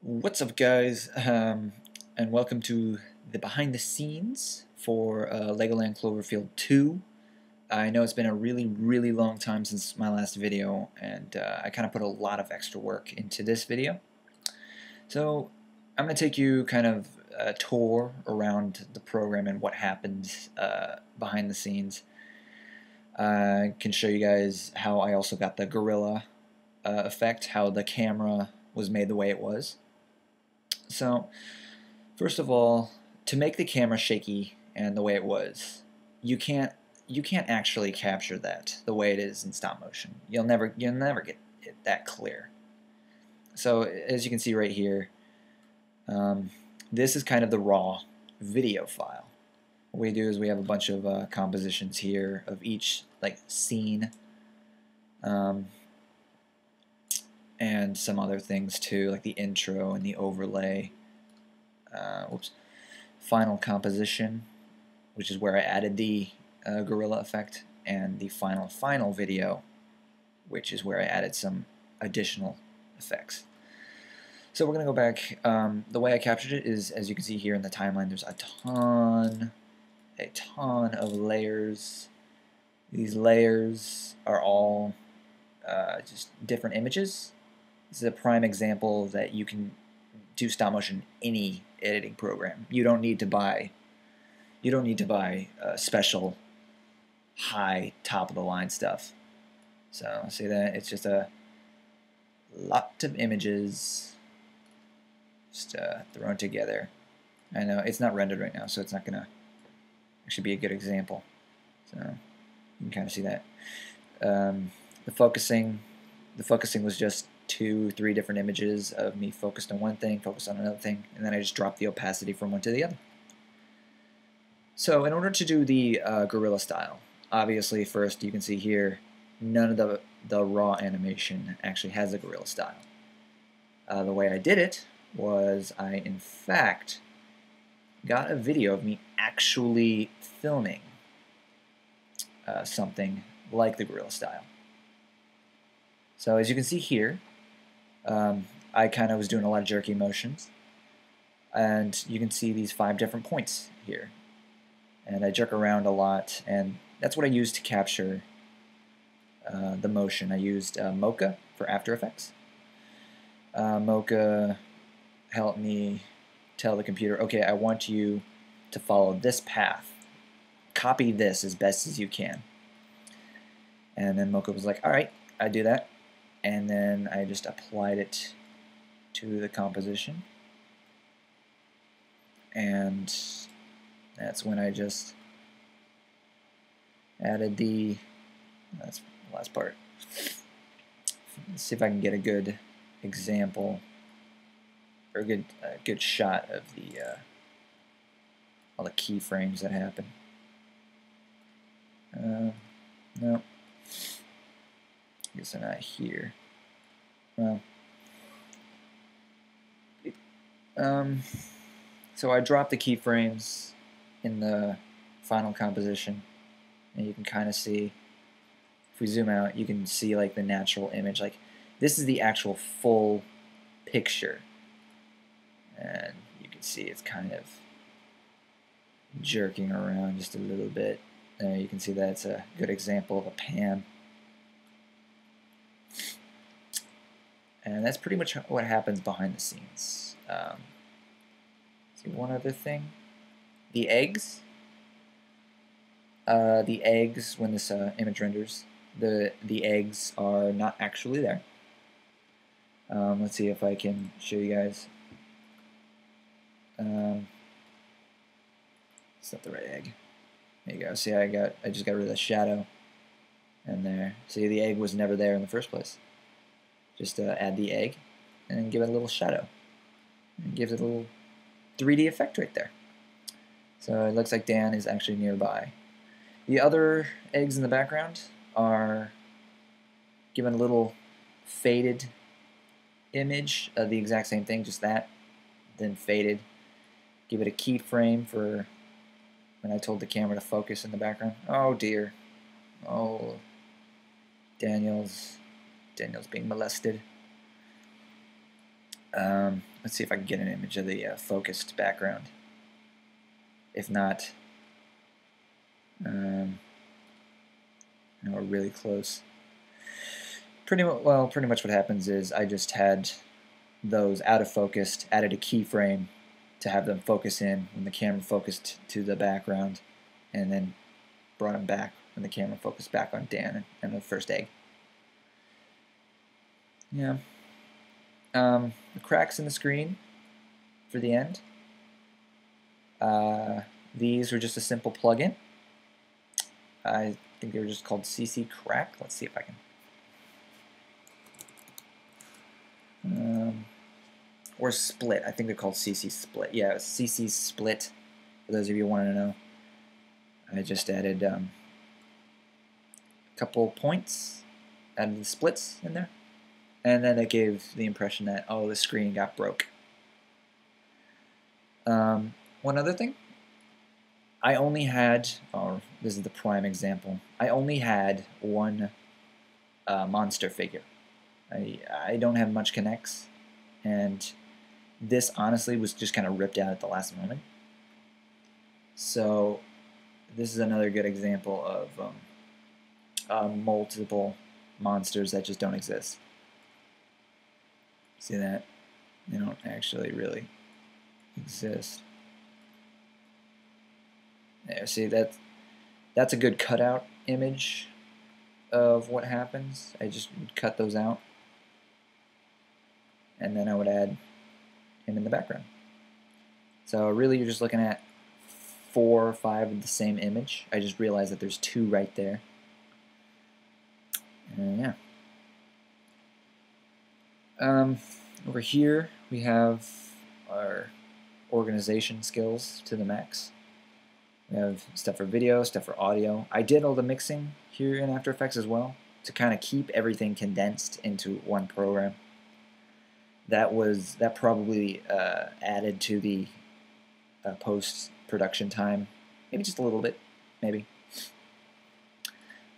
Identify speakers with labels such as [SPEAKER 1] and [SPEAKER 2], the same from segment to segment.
[SPEAKER 1] What's up, guys? And welcome to the behind the scenes for Legoland Cloverfield 2. I know it's been a really long time since my last video, and I kind of put a lot of extra work into this video. So I'm going to take you kind of a tour around the program and what happens behind the scenes. I can show you guys how I also got the gorilla effect, how the camera was made the way it was. So, first of all, to make the camera shaky and the way it was, you can't actually capture that the way it is in stop motion. You'll never get it that clear. So, as you can see right here, this is kind of the raw video file. What we do is we have a bunch of compositions here of each scene, and some other things too, like the intro and the overlay. Final composition, which is where I added the gorilla effect, and the final video, which is where I added some additional effects. So we're going to go back. The way I captured it is, as you can see here in the timeline, there's a ton of layers. These layers are all just different images. This is a prime example that you can do stop motion in any editing program. You don't need to buy special high top of the line stuff. So see that it's just a lot of images just thrown together. I know it's not rendered right now, so it's not gonna actually be a good example. So you can kind of see that. The focusing was just 2-3 different images of me focused on one thing, focused on another thing, and then I just dropped the opacity from one to the other. So in order to do the gorilla style, obviously first you can see here none of the raw animation actually has a gorilla style. The way I did it was I in fact got a video of me actually filming something like the gorilla style. So as you can see here, I kind of was doing a lot of jerky motions, and you can see these 5 different points here, and I jerk around a lot, and that's what I used to capture the motion. I used Mocha for After Effects. Mocha helped me tell the computer, okay, I want you to follow this path, copy this as best as you can. And then Mocha was like, alright, I do that. And then I just applied it to the composition, and that's when I just added that's the last part. Let's see if I can get a good example or a good shot of all the keyframes that happen. No. I guess they're not here. Well, so I dropped the keyframes in the final composition, and you can kind of see, if we zoom out, you can see like the natural image. Like this is the actual full picture, and you can see it's kind of jerking around just a little bit. You can see that's a good example of a pan. And that's pretty much what happens behind the scenes. See, one other thing. The eggs. When this image renders, the eggs are not actually there. Let's see if I can show you guys. It's not the right egg. There you go. See, I just got rid of the shadow. And there. See, the egg was never there in the first place. Just add the egg and give it a little shadow. And it gives it a little 3D effect right there. So it looks like Dan is actually nearby. The other eggs in the background are given a little faded image of the exact same thing, just that, then faded. Give it a keyframe for when I told the camera to focus in the background. Oh dear. Oh, Daniel's being molested. Let's see if I can get an image of the focused background. If not, I know we're really close. Pretty much what happens is I just had those out of focus, added a keyframe to have them focus in when the camera focused to the background, and then brought them back when the camera focused back on Dan and the first egg. Yeah. The cracks in the screen for the end. These were just a simple plugin. I think they were just called CC Crack. Let's see if I can. Or Split. I think they're called CC Split. Yeah, CC Split. For those of you who want to know, I just added a couple points, added the splits in there, and then it gave the impression that, oh, the screen got broke. One other thing, I only had, oh, this is the prime example, I only had one monster figure. I don't have much connects, and this honestly was just kind of ripped out at the last moment. So this is another good example of multiple monsters that just don't exist. See that? They don't actually really exist. There, see that's a good cutout image of what happens. I just would cut those out, and then I would add him in the background. So really you're just looking at 4 or 5 of the same image. I just realized that there's 2 right there. And yeah. Over here we have our organization skills to the max. We have stuff for video, stuff for audio. I did all the mixing here in After Effects as well to kind of keep everything condensed into one program. That probably added to the post-production time, maybe just a little bit, maybe.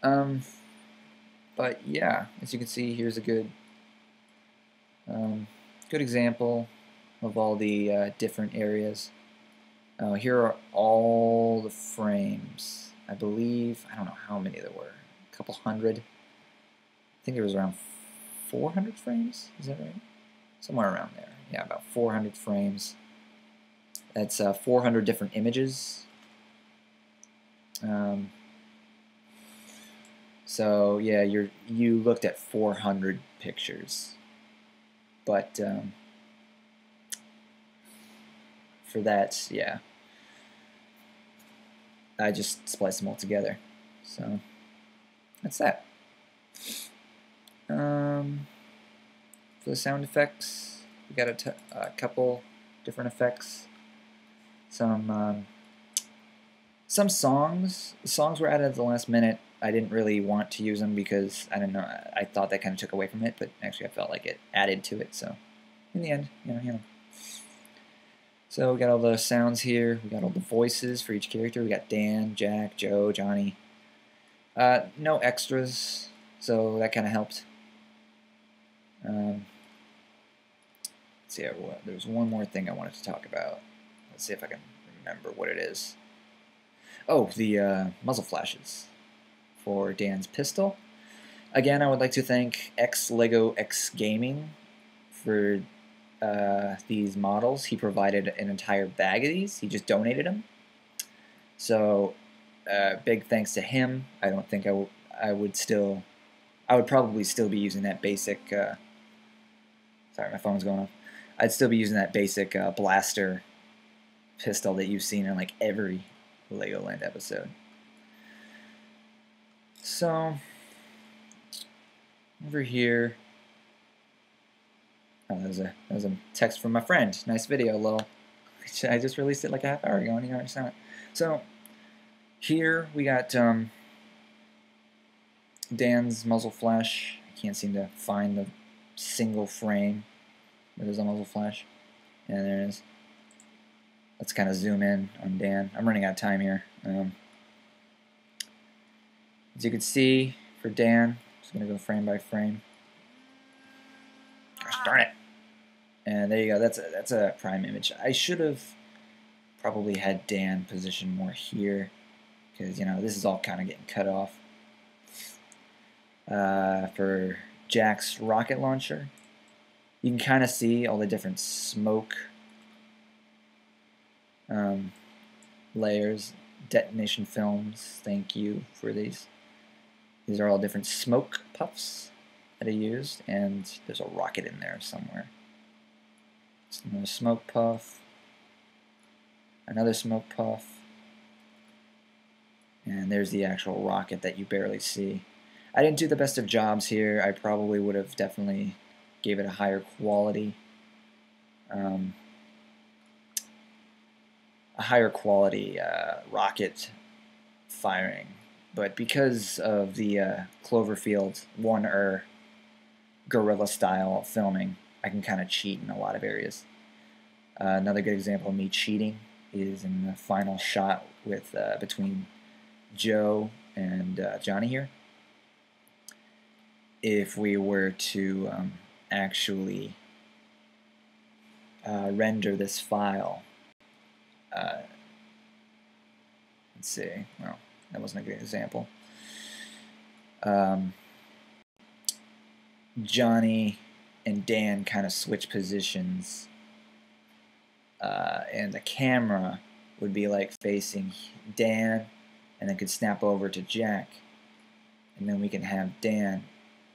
[SPEAKER 1] But yeah, as you can see, here's a good example of all the different areas. Here are all the frames. I believe, I don't know how many there were, a couple hundred. I think it was around 400 frames, is that right? Somewhere around there. Yeah, about 400 frames. That's 400 different images. So yeah, you looked at 400 pictures, but for that, yeah, I just spliced them all together. So that's that. For the sound effects, we got a couple different effects. Some songs were added at the last minute. I didn't really want to use them because I don't know. I thought that kind of took away from it, but actually I felt like it added to it. So in the end, you know. So we got all the sounds here. We got all the voices for each character. We got Dan, Jack, Joe, Johnny. No extras, so that kind of helped. Let's see. There's one more thing I wanted to talk about. Let's see if I can remember what it is. Oh, the muzzle flashes for Dan's pistol. Again, I would like to thank Lego X Gaming for these models. He provided an entire bag of these. He just donated them. So big thanks to him. I don't think I would probably still be using that basic. Sorry, my phone's going off. I'd still be using that basic blaster pistol that you've seen in like every Legoland episode. So over here, oh, that was a text from my friend. Nice video, lol. I just released it like a half hour ago, and you understand it. So here we got Dan's muzzle flash. I can't seem to find the single frame where there's a muzzle flash. And there it is. Let's kind of zoom in on Dan. I'm running out of time here. As you can see, for Dan, I'm just going to go frame by frame. Gosh darn it. And there you go. That's a prime image. I should have probably had Dan positioned more here, because this is all kind of getting cut off. For Jack's rocket launcher, you can kind of see all the different smoke layers, detonation films. Thank you for these. These are all different smoke puffs that I used, and there's a rocket in there somewhere. Another smoke puff, another smoke puff, and there's the actual rocket that you barely see. I didn't do the best of jobs here. I probably would have definitely gave it a higher quality. Rocket firing, but because of the Cloverfield 1 guerrilla style filming, I can kind of cheat in a lot of areas. Another good example of me cheating is in the final shot with between Joe and Johnny here. If we were to actually render this file, let's see, well, that wasn't a good example. Johnny and Dan kind of switch positions, and the camera would be like facing Dan, and then could snap over to Jack, and then we can have Dan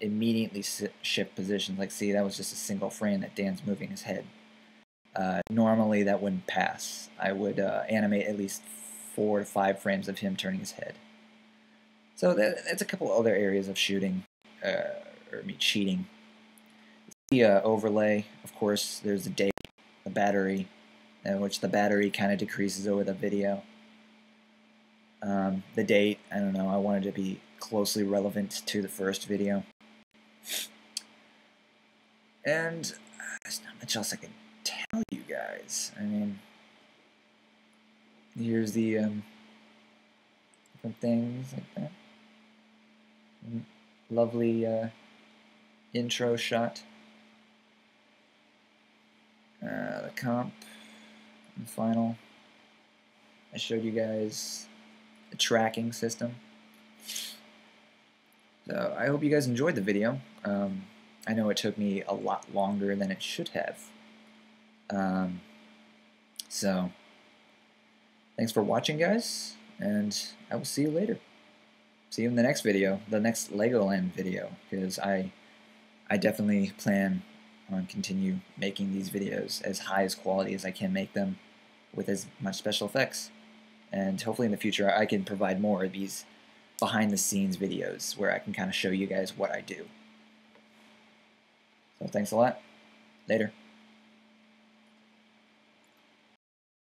[SPEAKER 1] immediately shift positions. Like, see, that was just a single frame that Dan's moving his head. Normally that wouldn't pass. I would animate at least 4 to 5 frames of him turning his head. So that's a couple other areas of shooting, or me cheating. The overlay, of course, there's the date, the battery, which the battery kind of decreases over the video. The date, I don't know, I wanted to be closely relevant to the first video. And there's not much else I can tell you guys. I mean, here's the different things like that. Lovely intro shot. The comp and final. I showed you guys the tracking system. So I hope you guys enjoyed the video. I know it took me a lot longer than it should have. So thanks for watching, guys, and I will see you later. See you in the next video, the next Legoland video, because I definitely plan on continue making these videos as high as quality as I can make them with as much special effects. And hopefully in the future I can provide more of these behind the scenes videos where I can kind of show you guys what I do. So thanks a lot. Later.